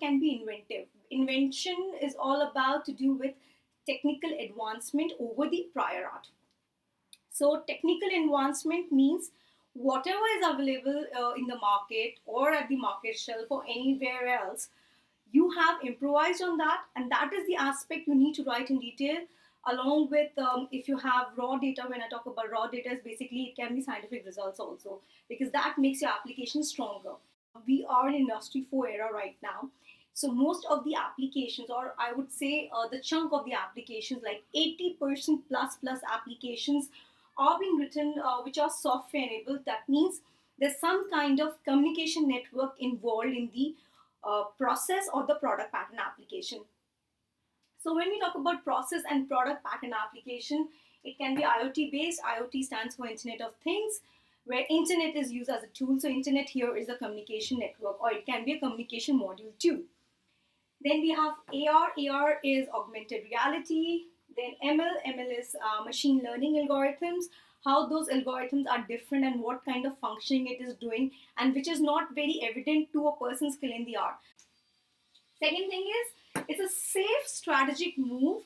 can be inventive. Invention is all about to do with technical advancement over the prior art. So technical advancement means whatever is available in the market or at the market shelf or anywhere else, you have improvised on that, and that is the aspect you need to write in detail. Along with if you have raw data, when I talk about raw data, is basically it can be scientific results also, because that makes your application stronger. We are in industry 4 era right now, so most of the applications, or I would say the chunk of the applications, like 80% plus applications are being written which are software enabled. That means there's some kind of communication network involved in the process or the product pattern application. So when we talk about process and product pattern application, it can be IoT based. IoT stands for Internet of Things, where internet is used as a tool. So internet here is a communication network, or it can be a communication module too. Then we have AR. AR is augmented reality. Then ML. ML is machine learning algorithms. How those algorithms are different and what kind of functioning it is doing, and which is not very evident to a person skilled in the art. Second thing is, it's a safe strategic move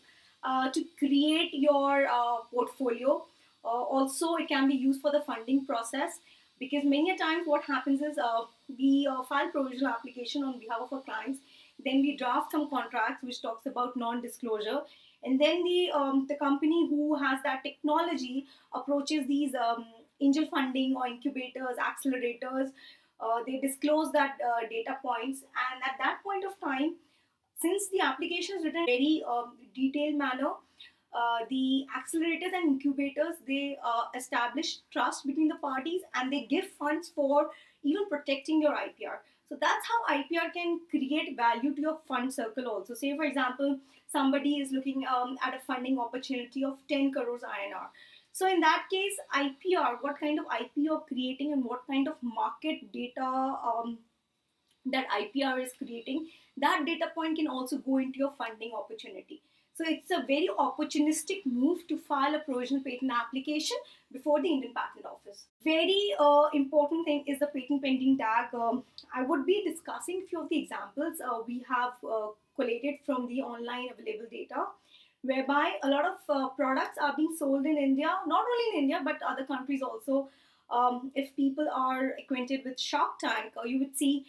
to create your portfolio. Also, it can be used for the funding process, because many a times what happens is we file provisional application on behalf of our clients, then we draft some contracts which talks about non-disclosure, and then the company who has that technology approaches these angel funding or incubators, accelerators. They disclose that data points, and at that point of time, since the application is written in a very detailed manner, the accelerators and incubators, they establish trust between the parties, and they give funds for even protecting your IPR. So that's how IPR can create value to your fund circle also. Say for example, somebody is looking at a funding opportunity of 10 crores INR. So in that case, IPR, what kind of IP you're creating and what kind of market data that IPR is creating, that data point can also go into your funding opportunity. So it's a very opportunistic move to file a provisional patent application before the Indian Patent Office. Very important thing is the patent pending tag. I would be discussing a few of the examples we have collated from the online available data, whereby a lot of products are being sold in India, not only in India but other countries also. If people are acquainted with Shark Tank, you would see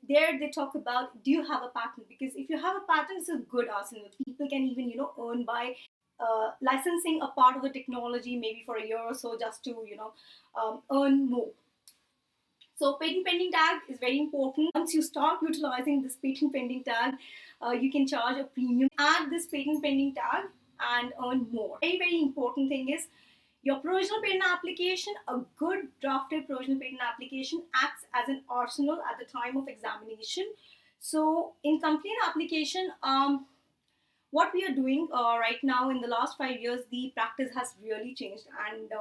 they talk about, do you have a patent? Because if you have a patent, it's a good arsenal. People can even earn by licensing a part of the technology, maybe for a year or so, just to earn more. So patent pending tag is very important. Once you start utilizing this patent pending tag, you can charge a premium. Add this patent pending tag and earn more. Very important thing is your provisional patent application. A good drafted provisional patent application acts as an arsenal at the time of examination. So in complaint application, what we are doing right now, in the last 5 years, the practice has really changed. And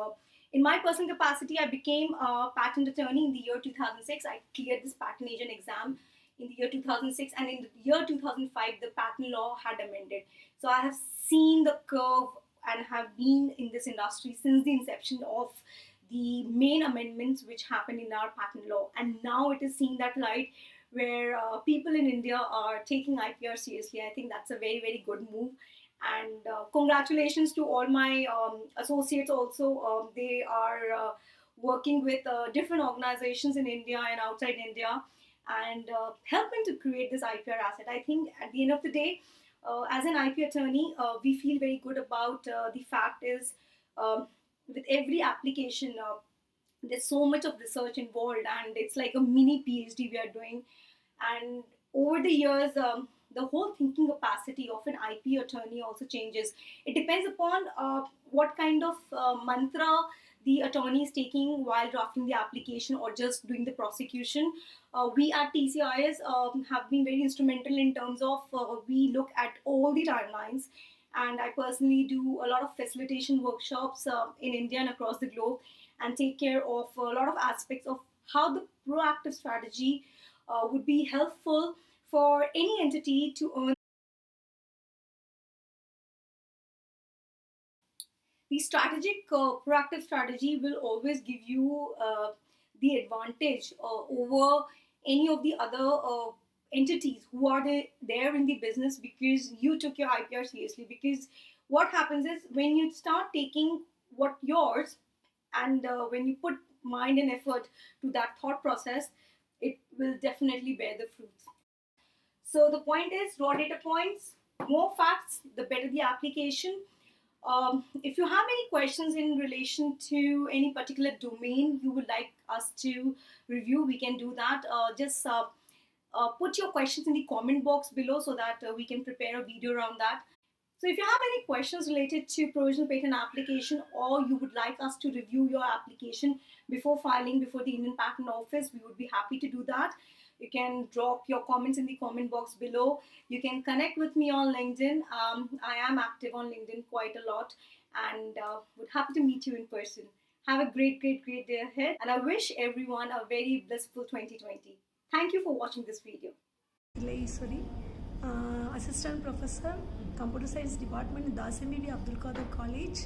in my personal capacity, I became a patent attorney in the year 2006. I cleared this patent agent exam in the year 2006, and in the year 2005, the patent law had amended. So I have seen the curve and have been in this industry since the inception of the main amendments which happened in our patent law. And now it is seeing that light, where people in India are taking IPR seriously. I think that's a very, very good move. And congratulations to all my associates also. They are working with different organizations in India and outside India, and helping to create this IPR asset. I think at the end of the day, as an IP attorney, we feel very good about the fact is, with every application, there's so much of research involved, and it's like a mini PhD we are doing. And over the years, the whole thinking capacity of an IP attorney also changes. It depends upon what kind of mantra the attorney is taking while drafting the application or just doing the prosecution. We at TCIS have been very instrumental in terms of we look at all the timelines, and I personally do a lot of facilitation workshops in India and across the globe, and take care of a lot of aspects of how the proactive strategy would be helpful for any entity to earn. The strategic proactive strategy will always give you the advantage over any of the other entities who are there in the business because you took your IPR seriously. Because what happens is when you start taking what yours, and when you put mind and effort to that thought process, it will definitely bear the fruits. So the point is, raw data points, more facts, the better the application. If you have any questions in relation to any particular domain you would like us to review, we can do that. Just put your questions in the comment box below so that we can prepare a video around that. So if you have any questions related to provisional patent application, or you would like us to review your application before filing before the Indian Patent Office, we would be happy to do that. You can drop your comments in the comment box below. You can connect with me on LinkedIn. I am active on LinkedIn quite a lot, and would happy to meet you in person. Have a great day ahead, and I wish everyone a very blissful 2020. Thank you for watching this video. Sorry. Assistant Professor, Computer Science Department in Dasimidi Abdul Qadir College.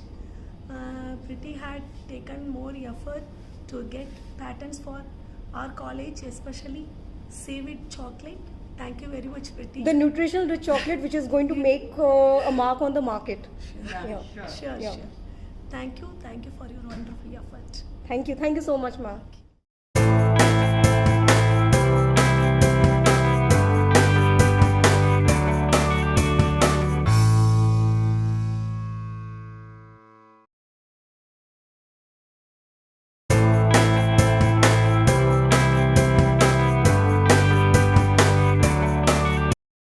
Prity had taken more effort to get patents for our college, especially Save It chocolate. Thank you very much, Prity. The nutritional rich chocolate which is going to make a mark on the market. Sure. Thank you for your wonderful effort. Thank you so much, ma'am.